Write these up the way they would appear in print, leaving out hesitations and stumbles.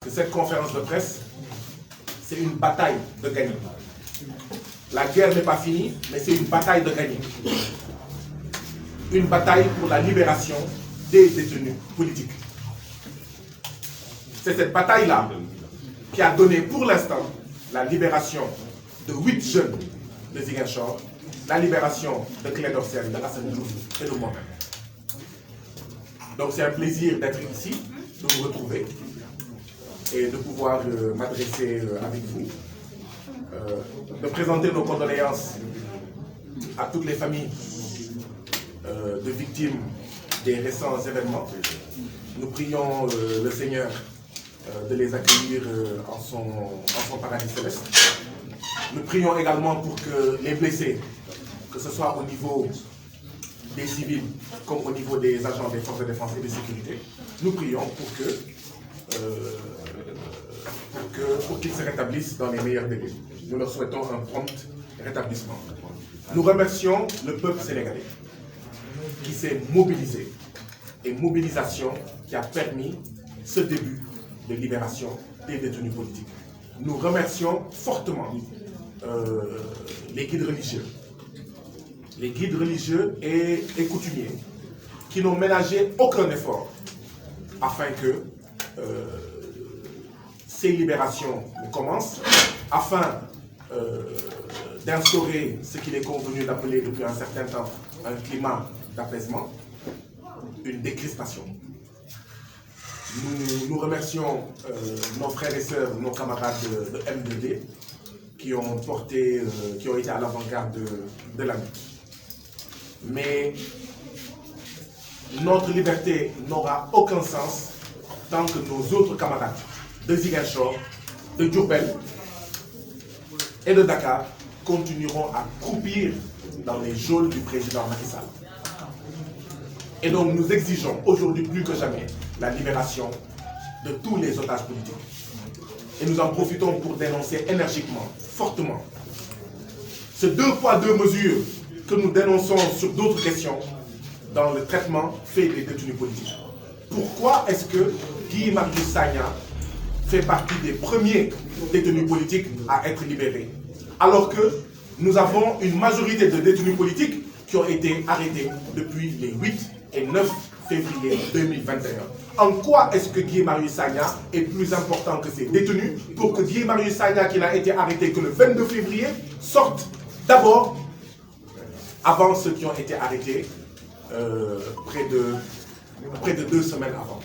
que cette conférence de presse, c'est une bataille de gagner. La guerre n'est pas finie, mais c'est une bataille de gagner. Une bataille pour la libération des détenus politiques. C'est cette bataille-là qui a donné pour l'instant la libération de 8 jeunes de Ziguinchor, la libération de Clédor Sène, de Assane Diouf et de moi-même. Donc c'est un plaisir d'être ici, de vous retrouver et de pouvoir m'adresser avec vous, de présenter nos condoléances à toutes les familles de victimes des récents événements. Nous prions le Seigneur de les accueillir en son paradis céleste. Nous prions également pour que les blessés, que ce soit au niveau des civils comme au niveau des agents des forces de défense et de sécurité, nous prions pour qu'ils se rétablissent dans les meilleurs délais. Nous leur souhaitons un prompt rétablissement. Nous remercions le peuple sénégalais qui s'est mobilisé, et mobilisation qui a permis ce début de libération des détenus politiques. Nous remercions fortement les guides religieux et coutumiers qui n'ont ménagé aucun effort afin que ces libérations commencent, afin d'instaurer ce qu'il est convenu d'appeler depuis un certain temps un climat d'apaisement, une décrispation. Nous remercions nos frères et sœurs, nos camarades de M2D qui ont été à l'avant-garde de la lutte. Mais notre liberté n'aura aucun sens tant que nos autres camarades de Ziguinchor, de Diourbel et de Dakar continueront à croupir dans les geôles du président Macky Sall. Et donc nous exigeons aujourd'hui plus que jamais la libération de tous les otages politiques. Et nous en profitons pour dénoncer énergiquement, fortement, ce 2 poids 2 mesures que nous dénonçons sur d'autres questions dans le traitement fait des détenus politiques. Pourquoi est-ce que Guy Marius Sagna fait partie des premiers détenus politiques à être libérés, alors que nous avons une majorité de détenus politiques qui ont été arrêtés depuis les 8 et 9 février 2021. En quoi est-ce que Guy Marius Sagna est plus important que ces détenus pour que Guy Marius Sagna, qui n'a été arrêté que le 22 février, sorte d'abord avant ceux qui ont été arrêtés près de 2 semaines avant.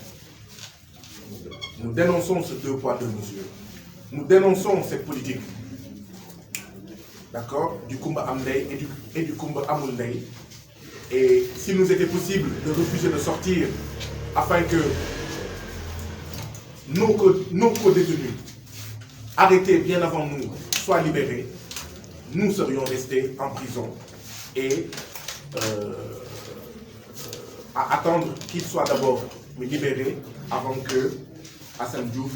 Nous dénonçons ce 2 poids 2 mesures. Nous dénonçons cette politique, d'accord, du Kumba Amdei et du Kumba Amoundei. Et s'il nous était possible de refuser de sortir afin que nos co-détenus, arrêtés bien avant nous, soient libérés, nous serions restés en prison et à attendre qu'ils soient d'abord libérés avant que Assane Diouf,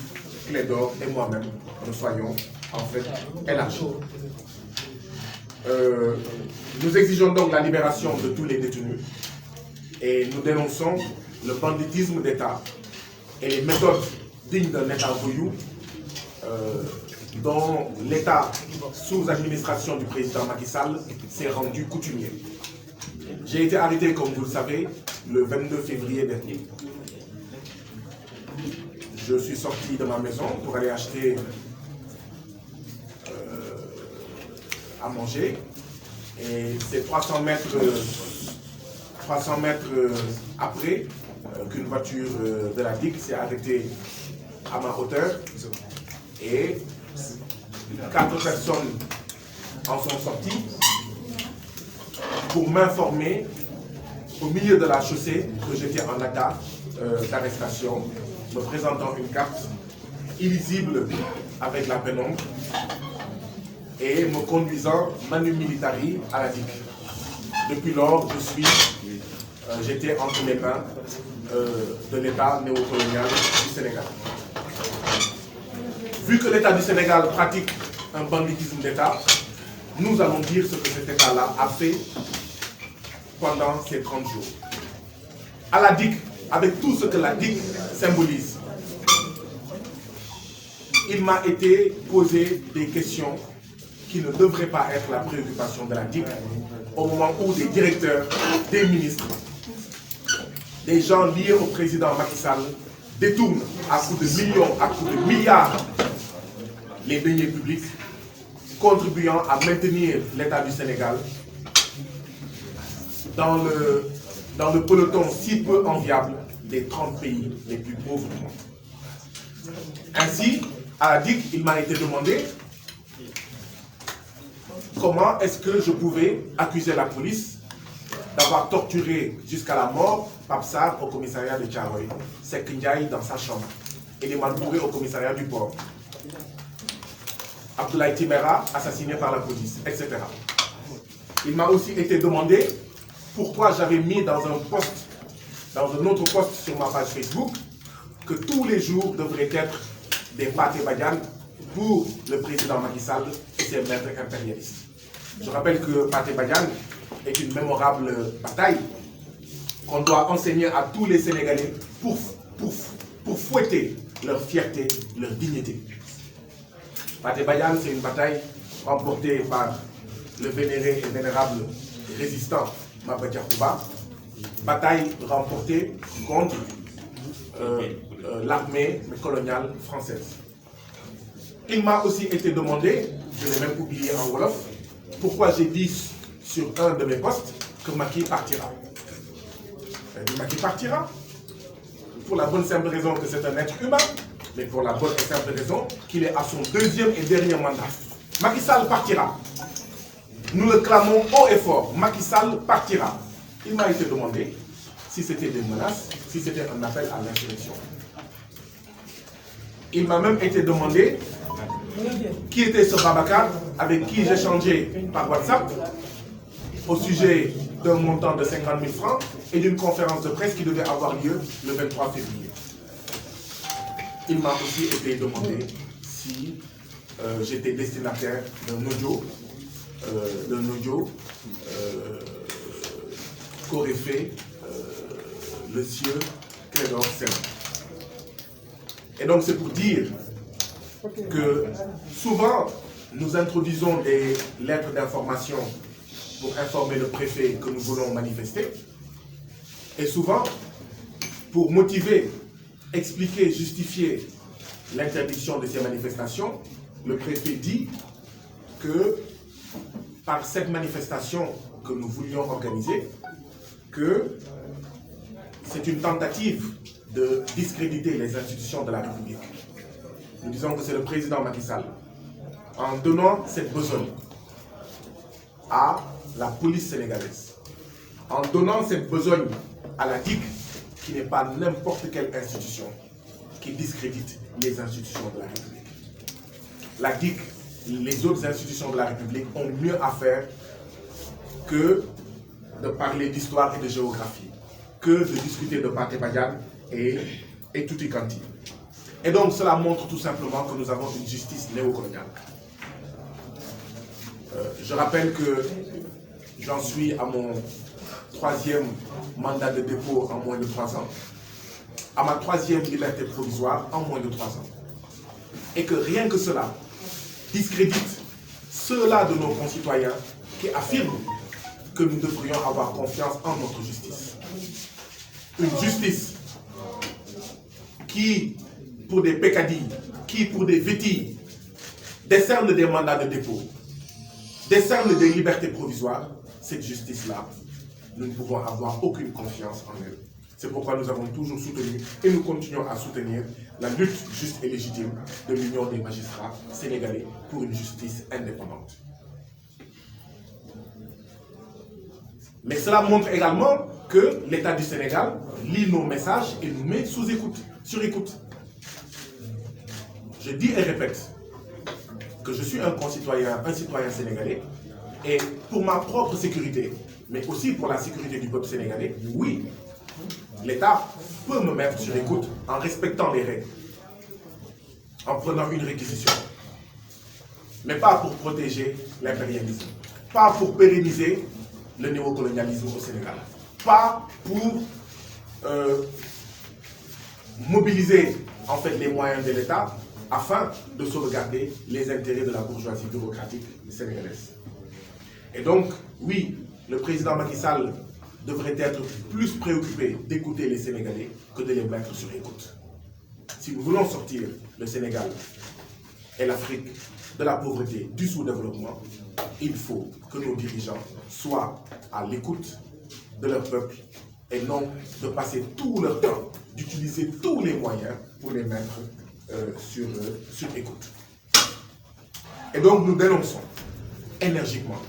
Clédor et moi-même nous soyons en fait élargis. Nous exigeons donc la libération de tous les détenus et nous dénonçons le banditisme d'État et les méthodes dignes d'un État voyou dont l'État sous administration du président Macky Sall s'est rendu coutumier. J'ai été arrêté, comme vous le savez, le 22 février dernier. Je suis sorti de ma maison pour aller acheter à manger. Et c'est 300 mètres après qu'une voiture de la DIC s'est arrêtée à ma hauteur. Et 4 personnes en sont sorties pour m'informer au milieu de la chaussée que j'étais en état d'arrestation, me présentant une carte illisible avec la pénombre et me conduisant manu militari à la DIC. Depuis lors, j'étais entre les mains de l'État néocolonial du Sénégal. Vu que l'État du Sénégal pratique un banditisme d'État, nous allons dire ce que cet État-là a fait pendant ces 30 jours. À la DIC, avec tout ce que la DIC symbolise, il m'a été posé des questions qui ne devraient pas être la préoccupation de la DIC au moment où des directeurs, des ministres, des gens liés au président Macky Sall détournent à coups de millions, à coups de milliards les deniers publics, contribuant à maintenir l'État du Sénégal dans le peloton si peu enviable des 30 pays les plus pauvres du monde. Ainsi, à la DIC, il m'a été demandé comment est-ce que je pouvais accuser la police d'avoir torturé jusqu'à la mort Pape Sarr au commissariat de Thiaroye, Seck Ndiaye dans sa chambre, et les Touré au commissariat du port, Abdoulaye Timéra assassiné par la police, etc. Il m'a aussi été demandé pourquoi j'avais mis dans un autre post sur ma page Facebook, que tous les jours devraient être des Pathé Badiane pour le président Macky Sall et ses maîtres impérialistes. Je rappelle que Pathé Badiane est une mémorable bataille qu'on doit enseigner à tous les Sénégalais pour fouetter leur fierté, leur dignité. Pathé Badiane, c'est une bataille remportée par le vénéré et vénérable résistant Maba Diakhou Ba, bataille remportée contre l'armée coloniale française. Il m'a aussi été demandé, je l'ai même oublié en Wolof, pourquoi j'ai dit sur un de mes posts que Macky partira. Macky partira pour la bonne simple raison que c'est un être humain, mais pour la bonne et simple raison qu'il est à son deuxième et dernier mandat. Macky Sall partira. Nous le clamons haut et fort. Macky Sall partira. Il m'a été demandé si c'était des menaces, si c'était un appel à l'insurrection. Il m'a même été demandé qui était ce Babacar avec qui j'ai changé par WhatsApp au sujet d'un montant de 50 000 francs et d'une conférence de presse qui devait avoir lieu le 23 février. Il m'a aussi été demandé si j'étais destinataire d'un audio qu'aurait fait le sieur Clédor Sène. Et donc c'est pour dire que souvent nous introduisons des lettres d'information pour informer le préfet que nous voulons manifester, et souvent pour motiver, expliquer, justifier l'interdiction de ces manifestations, le préfet dit que par cette manifestation que nous voulions organiser, que c'est une tentative de discréditer les institutions de la République. Nous disons que c'est le président Macky Sall, en donnant cette besogne à la police sénégalaise, en donnant cette besogne à la DIC, qui n'est pas n'importe quelle institution, qui discrédite les institutions de la République. La DIC, les autres institutions de la République ont mieux à faire que de parler d'histoire et de géographie, que de discuter de Pathé Badiane et tutti quanti. Et donc cela montre tout simplement que nous avons une justice néocoloniale. Je rappelle que j'en suis à mon 3e mandat de dépôt en moins de 3 ans, à ma 3e liberté provisoire en moins de 3 ans. Et que rien que cela discrédite ceux-là de nos concitoyens qui affirment que nous devrions avoir confiance en notre justice. Une justice qui, pour des peccadilles, qui, pour des vétilles, décerne des mandats de dépôt, décerne des libertés provisoires, cette justice-là, nous ne pouvons avoir aucune confiance en elle. C'est pourquoi nous avons toujours soutenu et nous continuons à soutenir la lutte juste et légitime de l'Union des magistrats sénégalais pour une justice indépendante. Mais cela montre également que l'État du Sénégal lit nos messages et nous met sous écoute, sur écoute. Je dis et répète que je suis un concitoyen, un citoyen sénégalais, et pour ma propre sécurité, mais aussi pour la sécurité du peuple sénégalais, oui, l'État peut me mettre sur écoute en respectant les règles, en prenant une réquisition, mais pas pour protéger l'impérialisme, pas pour pérenniser le néocolonialisme au Sénégal, pas pour mobiliser en fait les moyens de l'État afin de sauvegarder les intérêts de la bourgeoisie bureaucratique sénégalaise. Et donc, oui, le président Macky Sall devrait être plus préoccupé d'écouter les Sénégalais que de les mettre sur écoute. Si nous voulons sortir le Sénégal et l'Afrique de la pauvreté, du sous-développement, il faut que nos dirigeants soient à l'écoute de leur peuple et non de passer tout leur temps, d'utiliser tous les moyens pour les mettre sur écoute. Et donc nous dénonçons énergiquement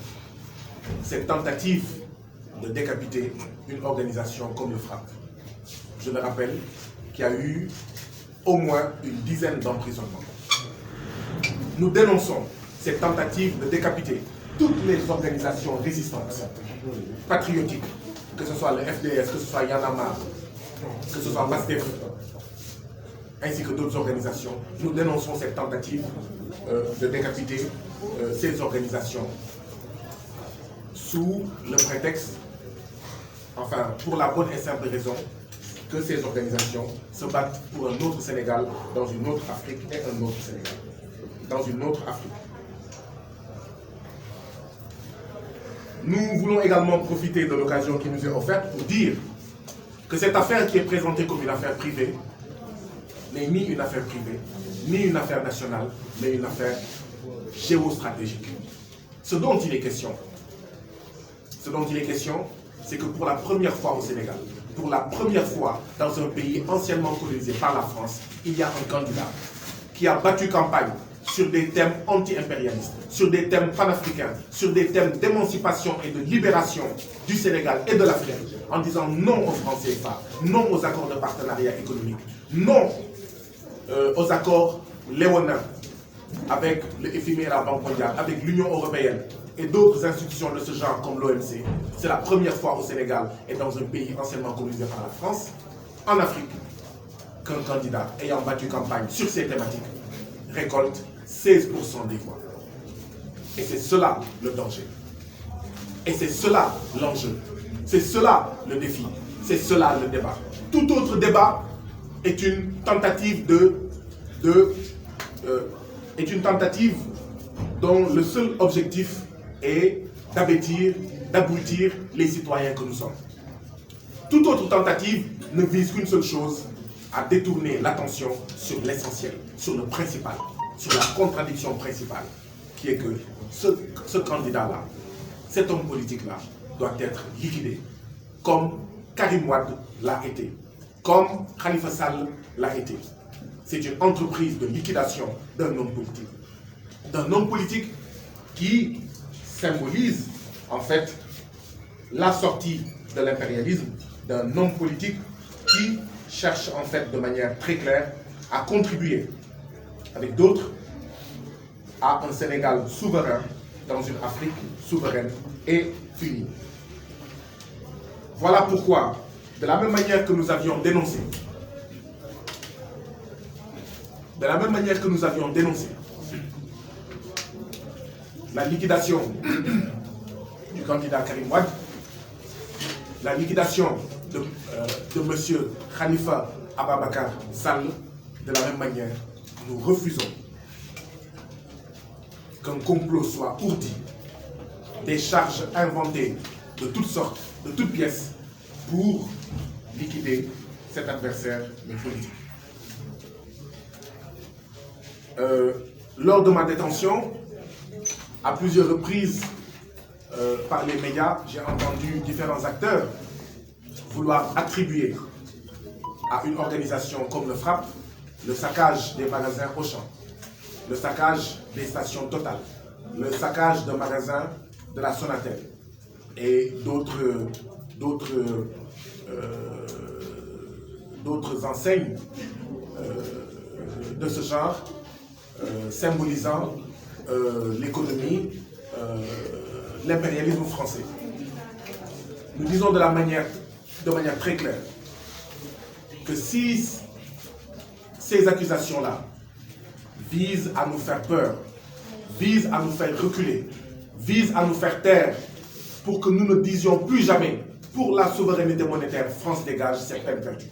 cette tentative de décapiter une organisation comme le FRAPP. Je le rappelle, qui a eu au moins une dizaine d'emprisonnements. Nous dénonçons cette tentative de décapiter toutes les organisations résistantes, patriotiques, que ce soit le FDS, que ce soit Y'en a marre, que ce soit PASTEF, ainsi que d'autres organisations. Nous dénonçons cette tentative de décapiter ces organisations sous le prétexte, enfin pour la bonne et simple raison, que ces organisations se battent pour un autre Sénégal dans une autre Afrique et un autre Sénégal dans une autre Afrique. Nous voulons également profiter de l'occasion qui nous est offerte pour dire que cette affaire qui est présentée comme une affaire privée n'est ni une affaire privée, ni une affaire nationale, mais une affaire géostratégique. Ce dont il est question, c'est que pour la première fois au Sénégal, pour la première fois dans un pays anciennement colonisé par la France, il y a un candidat qui a battu campagne sur des thèmes anti-impérialistes, sur des thèmes panafricains, sur des thèmes d'émancipation et de libération du Sénégal et de l'Afrique, en disant non aux francs CFA, non aux accords de partenariat économique, non aux accords léonins avec le FMI et la Banque mondiale, avec l'Union européenne et d'autres institutions de ce genre comme l'OMC. C'est la première fois au Sénégal et dans un pays anciennement colonisé par la France, en Afrique, qu'un candidat ayant battu campagne sur ces thématiques récolte 16% des voix. Et c'est cela le danger. Et c'est cela l'enjeu. C'est cela le défi. C'est cela le débat. Tout autre débat est une tentative est une tentative dont le seul objectif est d'abrutir les citoyens que nous sommes. Toute autre tentative ne vise qu'une seule chose, à détourner l'attention sur l'essentiel, sur le principal, sur la contradiction principale, qui est que ce candidat-là, cet homme politique-là, doit être liquidé, comme Karim Wade l'a été, comme Khalifa Sall l'a été. C'est une entreprise de liquidation d'un homme politique. D'un homme politique qui symbolise, en fait, la sortie de l'impérialisme, d'un homme politique qui cherche, en fait, de manière très claire, à contribuer, avec d'autres, à un Sénégal souverain dans une Afrique souveraine et unie. Voilà pourquoi, de la même manière que nous avions dénoncé, la liquidation du candidat Karim Wade, la liquidation de M. Khalifa Ababakar Sall, de la même manière, nous refusons qu'un complot soit ourdi, des charges inventées de toutes sortes, de toutes pièces, pour liquider cet adversaire politique. Lors de ma détention, à plusieurs reprises, par les médias, j'ai entendu différents acteurs vouloir attribuer à une organisation comme le FRAPP le saccage des magasins Auchan, le saccage des stations Total, le saccage de magasins de la Sonatel et d'autres enseignes de ce genre, symbolisant l'économie, l'impérialisme français. Nous disons de manière très claire que si ces accusations-là visent à nous faire peur, visent à nous faire reculer, visent à nous faire taire, pour que nous ne disions plus jamais pour la souveraineté monétaire, France dégage, c'est peine perdue.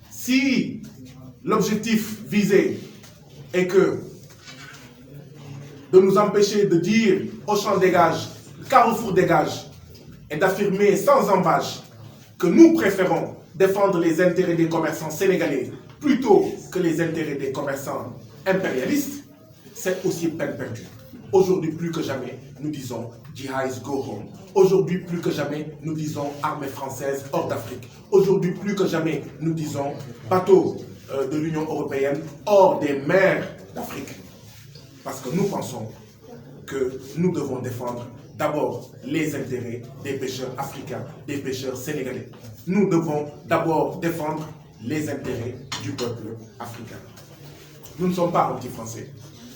Si l'objectif visé et que de nous empêcher de dire Auchan dégage, Carrefour dégage, et d'affirmer sans embâche que nous préférons défendre les intérêts des commerçants sénégalais plutôt que les intérêts des commerçants impérialistes, c'est aussi peine perdue. Aujourd'hui, plus que jamais, nous disons Jihadis go home. Aujourd'hui, plus que jamais, nous disons armée française hors d'Afrique. Aujourd'hui, plus que jamais, nous disons bateau de l'Union européenne hors des mers d'Afrique. Parce que nous pensons que nous devons défendre d'abord les intérêts des pêcheurs africains, des pêcheurs sénégalais. Nous devons d'abord défendre les intérêts du peuple africain. Nous ne sommes pas anti-français.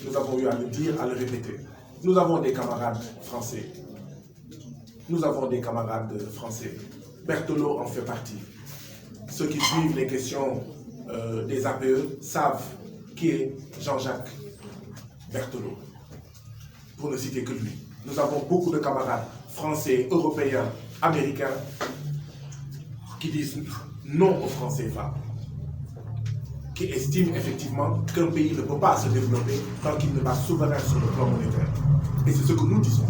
Nous avons eu à le dire, à le répéter. Nous avons des camarades français. Nous avons des camarades français. Berthelot en fait partie. Ceux qui suivent les questions des APE savent qui est Jean-Jacques Berthelot, pour ne citer que lui. Nous avons beaucoup de camarades français, européens, américains qui disent non aux francs CFA, qui estiment effectivement qu'un pays ne peut pas se développer tant qu'il n'est pas souverain sur le plan monétaire. Et c'est ce que nous disons.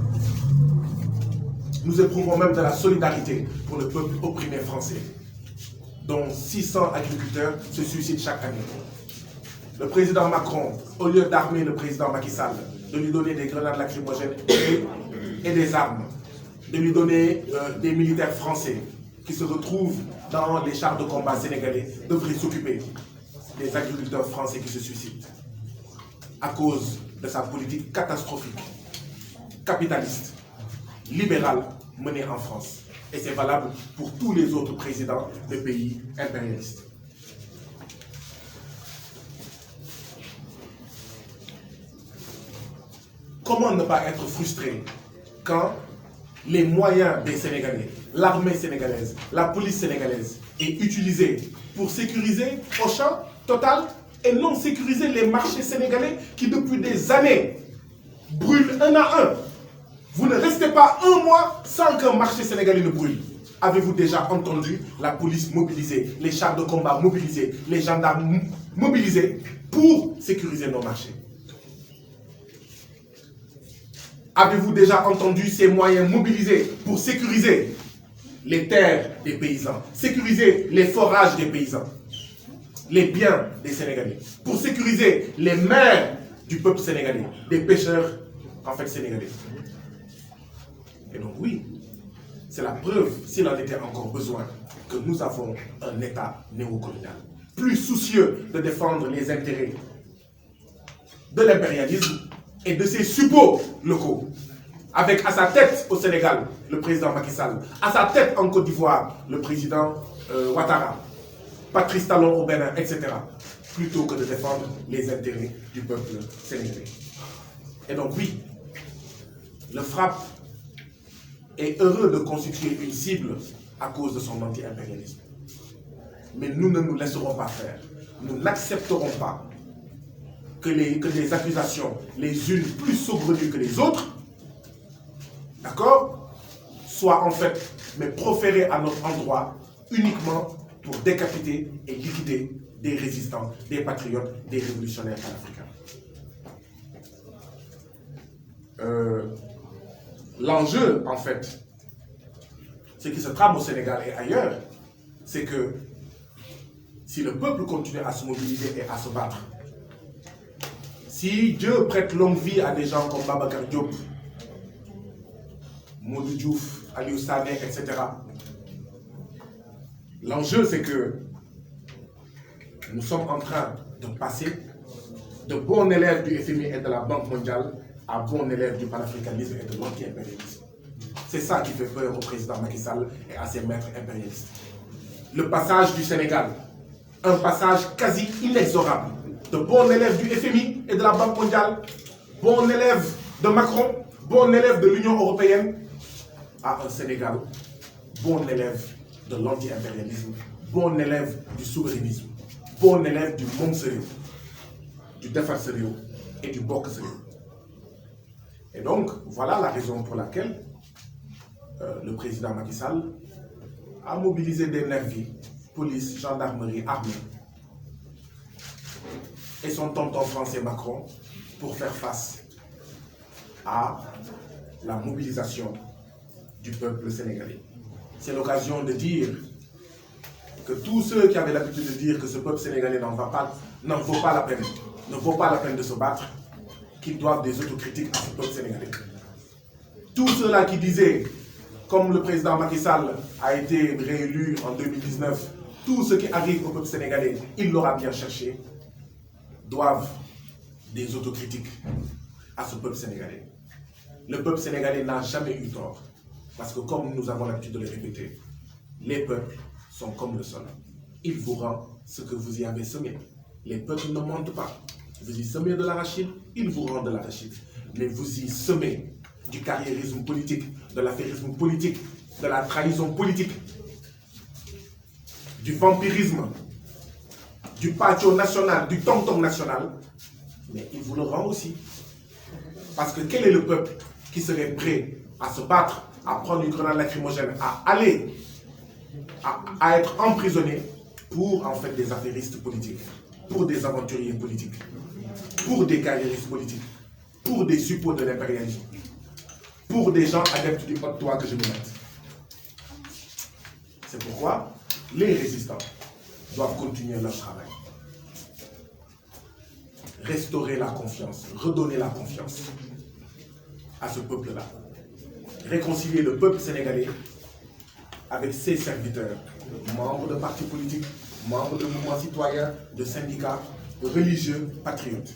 Nous éprouvons même de la solidarité pour le peuple opprimé français, dont 600 agriculteurs se suicident chaque année. Le président Macron, au lieu d'armer le président Macky Sall, de lui donner des grenades lacrymogènes et des armes, de lui donner des militaires français qui se retrouvent dans les chars de combat sénégalais, devrait s'occuper des agriculteurs français qui se suicident à cause de sa politique catastrophique, capitaliste, libérale menée en France. Et c'est valable pour tous les autres présidents de pays impérialistes. Comment ne pas être frustré quand les moyens des Sénégalais, l'armée sénégalaise, la police sénégalaise est utilisée pour sécuriser Auchan, Total et non sécuriser les marchés sénégalais qui depuis des années brûlent un à un. Vous ne restez pas un mois sans qu'un marché sénégalais ne brûle. Avez-vous déjà entendu la police mobilisée, les chars de combat mobilisés, les gendarmes mobilisés pour sécuriser nos marchés? Avez-vous déjà entendu ces moyens mobilisés pour sécuriser les terres des paysans, sécuriser les forages des paysans, les biens des Sénégalais, pour sécuriser les mers du peuple sénégalais, des pêcheurs en fait sénégalais? Et donc oui, c'est la preuve, s'il en était encore besoin, que nous avons un État néocolonial, plus soucieux de défendre les intérêts de l'impérialisme et de ses suppôts locaux, avec à sa tête au Sénégal le président Macky Sall, à sa tête en Côte d'Ivoire le président Ouattara, Patrice Talon au Bénin, etc., plutôt que de défendre les intérêts du peuple sénégalais. Et donc oui, le FRAPP est heureux de constituer une cible à cause de son anti-impérialisme. Mais nous ne nous laisserons pas faire. Nous n'accepterons pas que des accusations, les unes plus saugrenues que les autres, d'accord, soient en fait, mais proférées à notre endroit uniquement pour décapiter et liquider des résistants, des patriotes, des révolutionnaires panafricains. L'enjeu, en fait, ce qui se trame au Sénégal et ailleurs, c'est que si le peuple continue à se mobiliser et à se battre, si Dieu prête longue vie à des gens comme Babacar Diop, Modou Diouf, Aliou Sané, etc., l'enjeu c'est que nous sommes en train de passer de bons élèves du FMI et de la Banque mondiale à bons élèves du panafricanisme et de l'anti-impérialisme. C'est ça qui fait peur au président Macky Sall et à ses maîtres impérialistes. Le passage du Sénégal, un passage quasi inexorable, de bons élèves du FMI et de la Banque mondiale, bons élèves de Macron, bons élèves de l'Union européenne, à un Sénégal, bon élève de l'anti-impérialisme, bon élève du souverainisme, bon élève du monde sérieux, du défar sérieux et du bok sérieux. Et donc, voilà la raison pour laquelle le président Macky Sall a mobilisé des nervis, police, gendarmerie, armée, et son tonton français Macron pour faire face à la mobilisation du peuple sénégalais. C'est l'occasion de dire que tous ceux qui avaient l'habitude de dire que ce peuple sénégalais n'en vaut pas la peine de se battre, qu'ils doivent des autocritiques à ce peuple sénégalais. Tous ceux-là qui disaient, comme le président Macky Sall a été réélu en 2019, tous ceux qui arrivent au peuple sénégalais, il l'aura bien cherché, doivent des autocritiques à ce peuple sénégalais. Le peuple sénégalais n'a jamais eu tort, parce que comme nous avons l'habitude de le répéter, les peuples sont comme le sol. Il vous rend ce que vous y avez semé. Les peuples ne mentent pas. Vous y semez de l'arachide, il vous rend de l'arachide. Mais vous y semez du carriérisme politique, de l'affairisme politique, de la trahison politique, du vampirisme, du patio national, du tom-tom national, mais il vous le rend aussi. Parce que quel est le peuple qui serait prêt à se battre, à prendre une grenade lacrymogène, à être emprisonné pour en fait des affairistes politiques, pour des aventuriers politiques, pour des carriéristes politiques, pour des suppôts de l'impérialisme, pour des gens adeptes du haut toit que je me mette. C'est pourquoi les résistants doivent continuer leur travail. Restaurer la confiance, redonner la confiance à ce peuple-là. Réconcilier le peuple sénégalais avec ses serviteurs, membres de partis politiques, membres de mouvements citoyens, de syndicats, religieux, patriotes.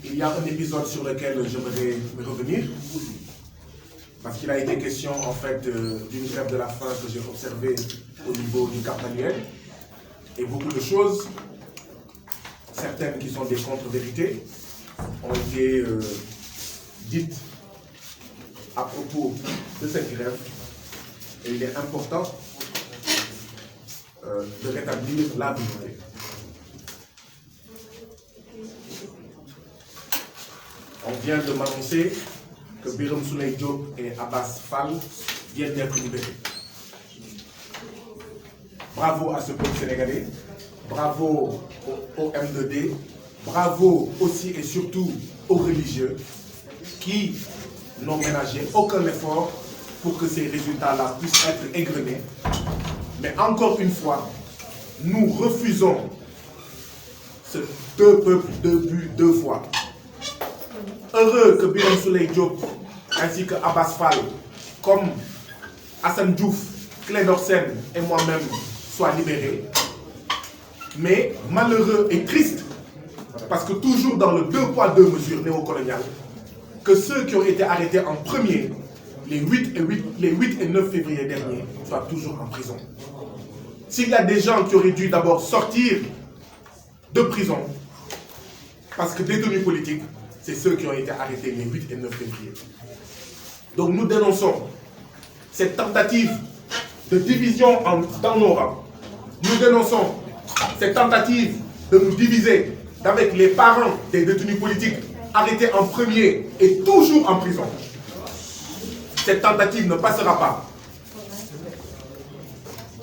Il y a un épisode sur lequel j'aimerais revenir, parce qu'il a été question en fait d'une grève de la faim que j'ai observée au niveau du Cap Manuel, et beaucoup de choses, certaines qui sont des contre-vérités, ont été dites à propos de cette grève, et il est important de rétablir la vérité. On vient de m'annoncer que Birame Souleye Diop et Abbas Fall viennent d'être libérés. Bravo à ce peuple sénégalais, bravo au M2D, bravo aussi et surtout aux religieux qui n'ont ménagé aucun effort pour que ces résultats-là puissent être égrenés. Mais encore une fois, nous refusons ce deux peuples, deux buts, deux fois. Heureux que Birame Souleye Diop ainsi que Abbas Fall, comme Hassan Diouf, Clédor Sène et moi-même soient libérés. Mais malheureux et triste, parce que toujours dans le deux poids deux mesures néocolonial, que ceux qui ont été arrêtés en premier, les 8 et 9 février dernier, soient toujours en prison. S'il y a des gens qui auraient dû d'abord sortir de prison, parce que détenus politiques, c'est ceux qui ont été arrêtés les 8 et 9 février. Donc nous dénonçons cette tentative de division dans nos rangs. Nous dénonçons cette tentative de nous diviser avec les parents des détenus politiques arrêtés en premier et toujours en prison. Cette tentative ne passera pas.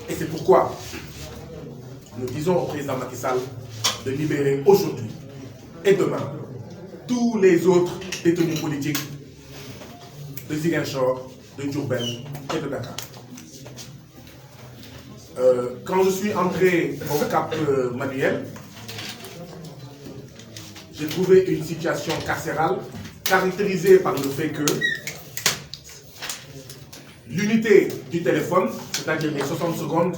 Et c'est pourquoi nous disons au président Macky Sall de libérer aujourd'hui et demain tous les autres détenus politiques de Ziguinchor, de Diourbel et de Dakar. Quand je suis entré au Cap Manuel, j'ai trouvé une situation carcérale caractérisée par le fait que l'unité du téléphone, c'est-à-dire les 60 secondes,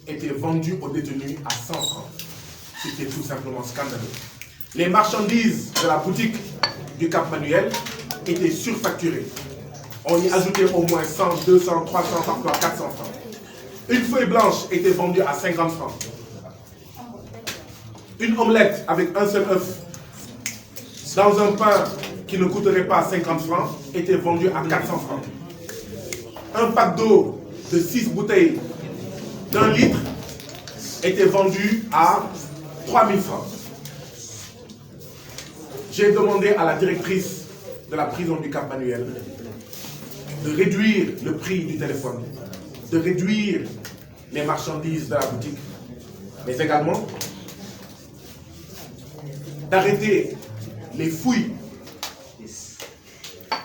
était vendue aux détenus à 100 francs. C'était tout simplement scandaleux. Les marchandises de la boutique du Cap Manuel étaient surfacturées. On y ajoutait au moins 100, 200, 300, parfois 400 francs. Une feuille blanche était vendue à 50 francs. Une omelette avec un seul œuf dans un pain qui ne coûterait pas 50 francs était vendue à 400 francs. Un pack d'eau de 6 bouteilles d'1 litre était vendu à 3000 francs. J'ai demandé à la directrice de la prison du Cap Manuel de réduire le prix du téléphone, de réduire les marchandises de la boutique, mais également d'arrêter les fouilles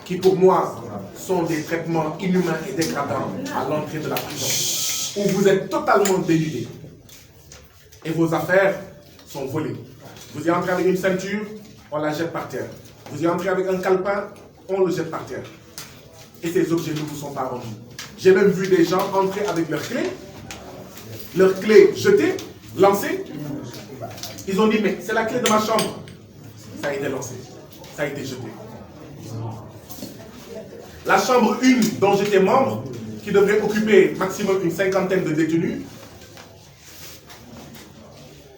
qui pour moi sont des traitements inhumains et dégradants à l'entrée de la prison, où vous êtes totalement dénudés et vos affaires sont volées. Vous y entrez avec une ceinture, on la jette par terre. Vous y entrez avec un calepin, on le jette par terre. Et ces objets ne vous sont pas rendus. J'ai même vu des gens entrer avec leurs clés jetées, lancées. Ils ont dit, mais c'est la clé de ma chambre. Ça a été lancé, ça a été jeté. La chambre 1 dont j'étais membre, qui devrait occuper maximum une cinquantaine de détenus,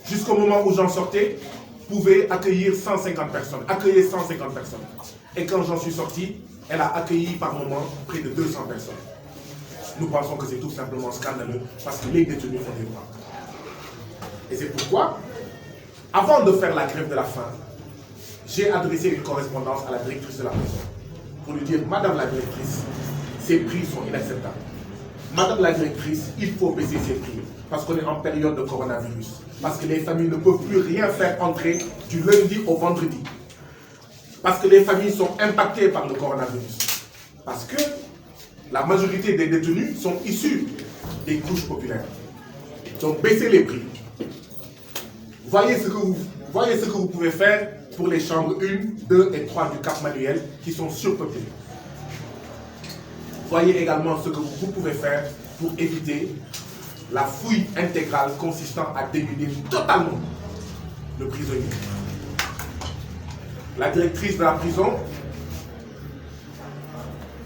jusqu'au moment où j'en sortais, pouvait accueillir 150 personnes, accueillir 150 personnes. Et quand j'en suis sorti, elle a accueilli par moment près de 200 personnes. Nous pensons que c'est tout simplement scandaleux parce que les détenus font des droits. Et c'est pourquoi, avant de faire la grève de la faim, j'ai adressé une correspondance à la directrice de la prison pour lui dire, Madame la directrice, ces prix sont inacceptables. Madame la directrice, il faut baisser ces prix parce qu'on est en période de coronavirus. Parce que les familles ne peuvent plus rien faire entrer du lundi au vendredi. Parce que les familles sont impactées par le coronavirus. Parce que la majorité des détenus sont issus des couches populaires. Donc baissez les prix. Voyez ce que vous pouvez faire pour les chambres 1, 2 et 3 du Cap Manuel qui sont surpeuplées. Voyez également ce que vous pouvez faire pour éviter la fouille intégrale consistant à dénuder totalement le prisonnier. La directrice de la prison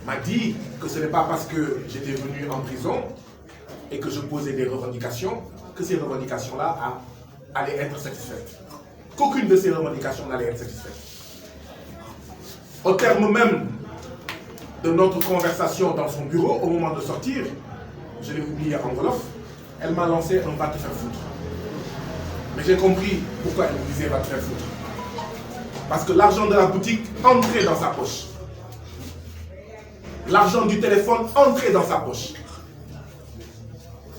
m'a dit que ce n'est pas parce que j'étais venu en prison et que je posais des revendications que ces revendications-là allaient être satisfaites. Qu'aucune de ces revendications n'allait être satisfaite. Au terme même de notre conversation dans son bureau, au moment de sortir, je l'ai oublié en wolof, elle m'a lancé un va te faire foutre. Mais j'ai compris pourquoi elle me disait va te faire foutre. Parce que l'argent de la boutique entrait dans sa poche. L'argent du téléphone entrait dans sa poche.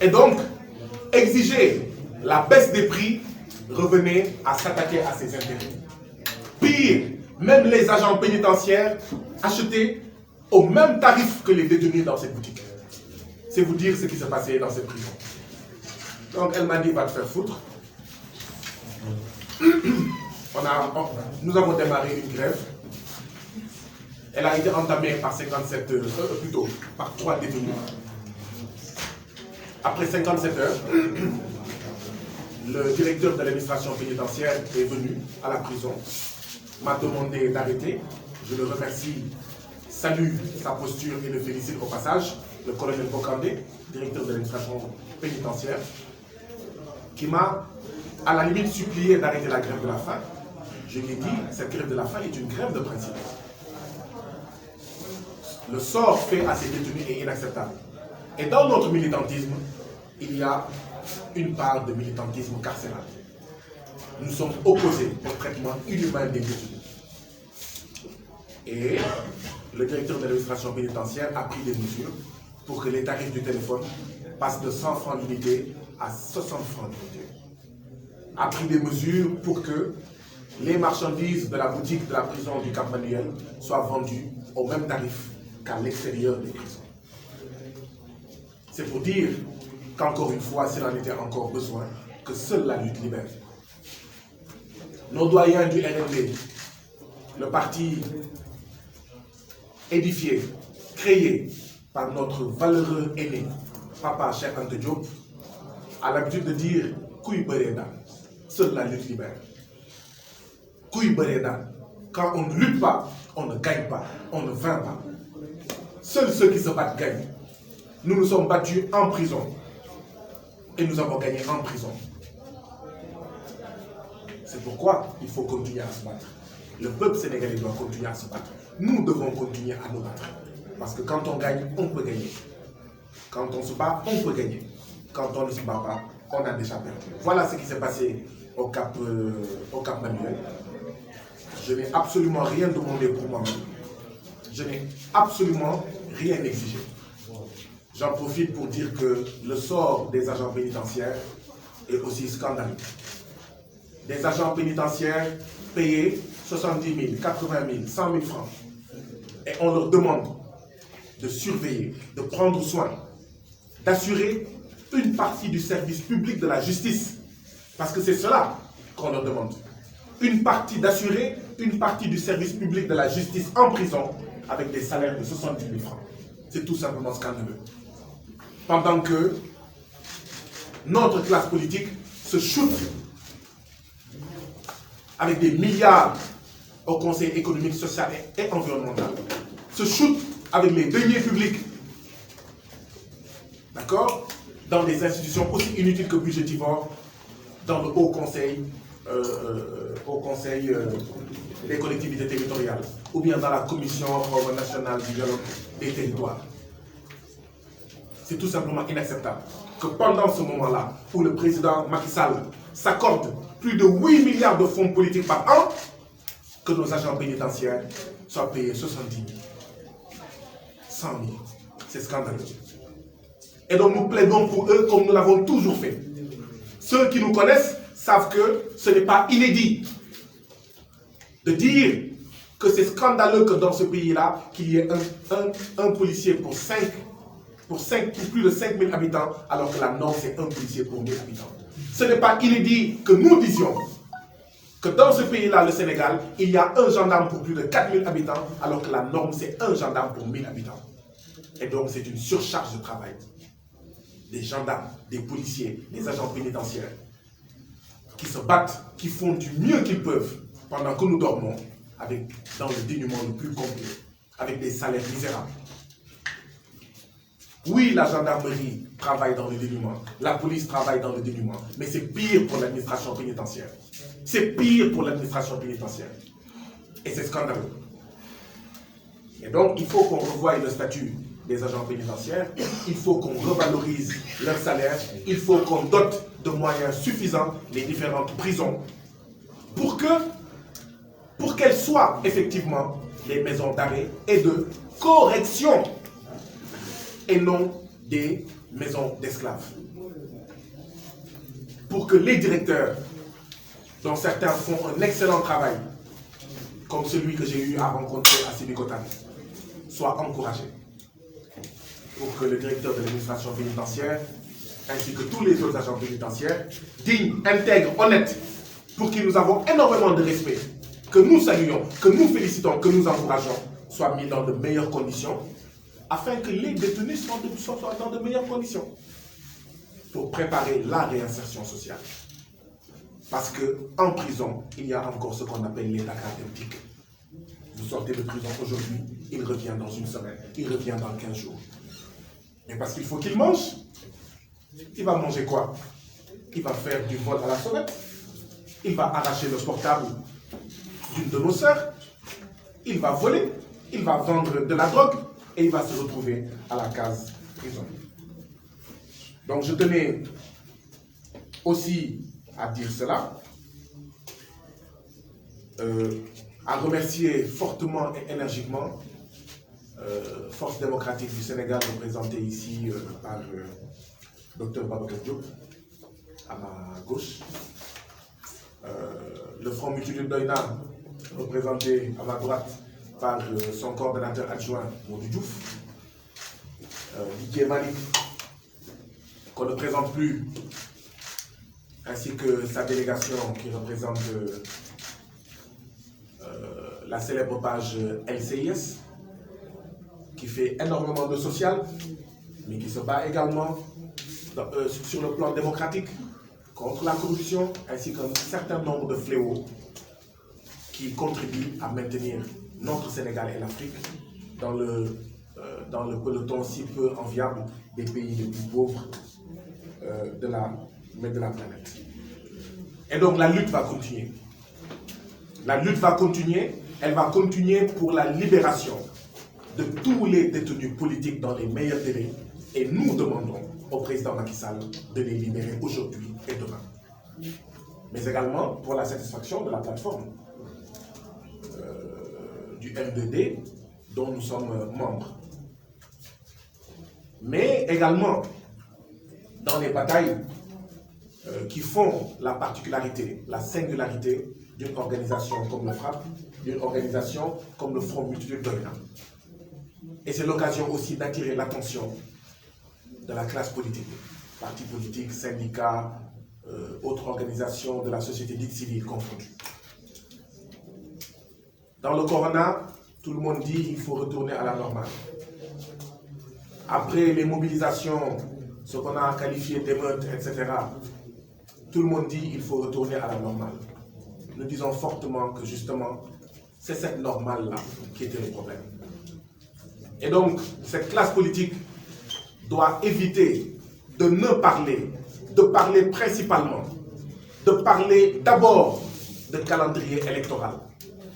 Et donc, exiger la baisse des prix revenait à s'attaquer à ses intérêts. Pire, même les agents pénitentiaires achetaient au même tarif que les détenus dans cette boutique. C'est vous dire ce qui s'est passé dans cette prison. Donc elle m'a dit va te faire foutre. Nous avons démarré une grève. Elle a été entamée par 3 détenus. Après 57 heures, le directeur de l'administration pénitentiaire est venu à la prison, m'a demandé d'arrêter. Je le remercie, salue sa posture et le félicite au passage, le colonel Bokandé, directeur de l'administration pénitentiaire, qui m'a à la limite supplié d'arrêter la grève de la faim. Je lui ai dit, cette grève de la faim est une grève de principe. Le sort fait à ces détenus est inacceptable. Et dans notre militantisme, il y a une part de militantisme carcéral. Nous sommes opposés au traitement inhumain des détenus. Et le directeur de l'administration pénitentiaire a pris des mesures pour que les tarifs du téléphone passent de 100 francs l'unité à 60 francs l'unité. A pris des mesures pour que les marchandises de la boutique de la prison du Cap Manuel soient vendues au même tarif qu'à l'extérieur des prisons. C'est pour dire qu'encore une fois, s'il en était encore besoin, que seule la lutte libère. Nos doyens du RND, le parti édifié, créé par notre valeureux aîné, Papa Cheikh Anta Diop, a l'habitude de dire « Kuy Bereda », seule la lutte libère. Kuy Bereda, quand on ne lutte pas, on ne gagne pas, on ne vainc pas. Seuls ceux qui se battent gagnent. Nous nous sommes battus en prison et nous avons gagné en prison. C'est pourquoi il faut continuer à se battre. Le peuple sénégalais doit continuer à se battre. Nous devons continuer à nous battre. Parce que quand on gagne, on peut gagner. Quand on se bat, on peut gagner. Quand on ne se bat pas, on a déjà perdu. Voilà ce qui s'est passé au Cap Manuel. Je n'ai absolument rien demandé pour moi-même. Je n'ai absolument rien exiger. J'en profite pour dire que le sort des agents pénitentiaires est aussi scandaleux. Des agents pénitentiaires payés 70 000, 80 000, 100 000 francs. Et on leur demande de surveiller, de prendre soin, d'assurer une partie du service public de la justice. Parce que c'est cela qu'on leur demande. D'assurer une partie du service public de la justice en prison avec des salaires de 70 000 francs. C'est tout simplement scandaleux. Pendant que notre classe politique se shoot avec des milliards au Conseil économique, social et environnemental, se shoot avec les deniers publics, d'accord, dans des institutions aussi inutiles que budgétivores, dans le Haut Conseil des collectivités territoriales, ou bien dans la Commission nationale du dialogue des territoires. C'est tout simplement inacceptable que pendant ce moment-là, où le président Macky Sall s'accorde plus de 8 milliards de fonds politiques par an, que nos agents pénitentiaires soient payés 70 000, 100 000. C'est scandaleux. Et donc nous plaidons pour eux comme nous l'avons toujours fait. Ceux qui nous connaissent savent que ce n'est pas inédit de dire que c'est scandaleux que dans ce pays-là, qu'il y ait un policier pour plus de 5 000 habitants, alors que la norme c'est un policier pour 1 000 habitants. Ce n'est pas inédit que nous disions que dans ce pays-là, le Sénégal, il y a un gendarme pour plus de 4 000 habitants, alors que la norme c'est un gendarme pour 1 000 habitants. Et donc c'est une surcharge de travail. Des gendarmes, des policiers, des agents pénitentiaires qui se battent, qui font du mieux qu'ils peuvent pendant que nous dormons, dans le dénuement le plus complet, avec des salaires misérables. Oui, la gendarmerie travaille dans le dénuement, la police travaille dans le dénuement, mais c'est pire pour l'administration pénitentiaire. C'est pire pour l'administration pénitentiaire. Et c'est scandaleux. Et donc, il faut qu'on revoie le statut des agents pénitentiaires, il faut qu'on revalorise leur salaire, il faut qu'on dote de moyens suffisants les différentes prisons pour qu'elles soient effectivement des maisons d'arrêt et de correction et non des maisons d'esclaves. Pour que les directeurs, dont certains font un excellent travail, comme celui que j'ai eu à rencontrer à Sébikotane, soient encouragés. Pour que le directeur de l'administration pénitentiaire, ainsi que tous les autres agents pénitentiaires, dignes, intègres, honnêtes, pour qui nous avons énormément de respect, que nous saluons, que nous félicitons, que nous encourageons, soient mis dans de meilleures conditions, afin que les détenus soient dans de meilleures conditions, pour préparer la réinsertion sociale. Parce qu'en prison, il y a encore ce qu'on appelle l'état cathartique. Vous sortez de prison aujourd'hui, il revient dans une semaine, il revient dans 15 jours. Mais parce qu'il faut qu'il mange. Il va manger quoi? Il va faire du vol à la sonnette. Il va arracher le portable d'une de nos sœurs. Il va voler. Il va vendre de la drogue. Et il va se retrouver à la case prison. Donc je tenais aussi à dire cela. À remercier fortement et énergiquement Force démocratique du Sénégal, représentée ici par Dr Babacar Diop, à ma gauche. Le Front Mutuel Doïna, représenté à ma droite par son coordonnateur adjoint, Modou Diouf. Didier Malik, qu'on ne présente plus, ainsi que sa délégation qui représente la célèbre page LCIS, qui fait énormément de social, mais qui se bat également sur le plan démocratique contre la corruption, ainsi qu'un certain nombre de fléaux qui contribuent à maintenir notre Sénégal et l'Afrique dans le peloton si peu enviable des pays les plus pauvres de la planète. Et donc la lutte va continuer. La lutte va continuer, elle va continuer pour la libération de tous les détenus politiques dans les meilleurs délais, et nous demandons au président Macky Sall de les libérer aujourd'hui et demain. Mais également pour la satisfaction de la plateforme du M2D dont nous sommes membres. mais également dans les batailles qui font la particularité, la singularité d'une organisation comme le FRAPP, d'une organisation comme le Front Multitude Dominant. Et c'est l'occasion aussi d'attirer l'attention de la classe politique, partis politiques, syndicats, autres organisations de la société dite civile confondues. Dans le Corona, tout le monde dit qu'il faut retourner à la normale. Après les mobilisations, ce qu'on a qualifié d'émeutes, etc., tout le monde dit qu'il faut retourner à la normale. Nous disons fortement que justement, c'est cette normale-là qui était le problème. Et donc, cette classe politique doit éviter de ne parler, de parler principalement, de parler d'abord de calendrier électoral,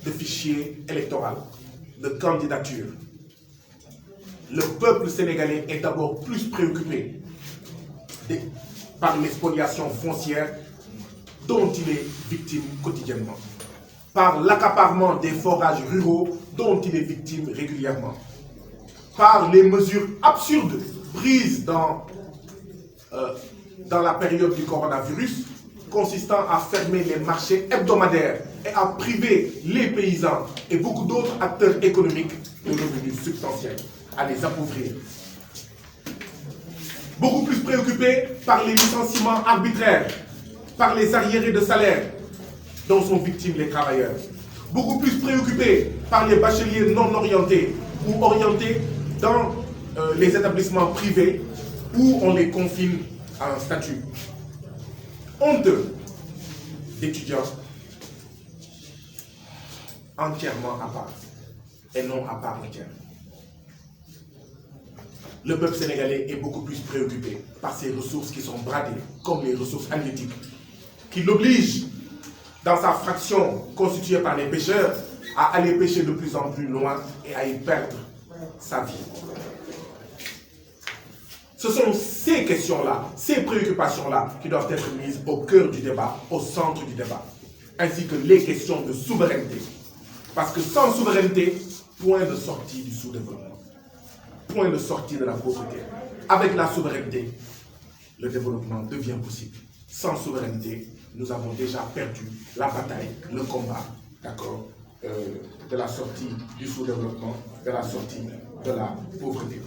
de fichier électoral, de candidature. Le peuple sénégalais est d'abord plus préoccupé par l'expoliation foncière dont il est victime quotidiennement, par l'accaparement des forages ruraux dont il est victime régulièrement, par les mesures absurdes prises dans la période du coronavirus, consistant à fermer les marchés hebdomadaires et à priver les paysans et beaucoup d'autres acteurs économiques de revenus substantiels, à les appauvrir. Beaucoup plus préoccupés par les licenciements arbitraires, par les arriérés de salaire dont sont victimes les travailleurs. Beaucoup plus préoccupés par les bacheliers non orientés ou orientés dans les établissements privés où on les confine à un statut honteux d'étudiants entièrement à part et non à part entière. Le peuple sénégalais est beaucoup plus préoccupé par ces ressources qui sont bradées, comme les ressources halieutiques, qui l'obligent, dans sa fraction constituée par les pêcheurs, à aller pêcher de plus en plus loin et à y perdre sa vie. Ce sont ces questions-là, ces préoccupations-là qui doivent être mises au cœur du débat, au centre du débat, ainsi que les questions de souveraineté. Parce que sans souveraineté, point de sortie du sous-développement, point de sortie de la pauvreté. Avec la souveraineté, le développement devient possible. Sans souveraineté, nous avons déjà perdu la bataille, le combat, d'accord, de la sortie du sous-développement, de la sortie de la pauvreté.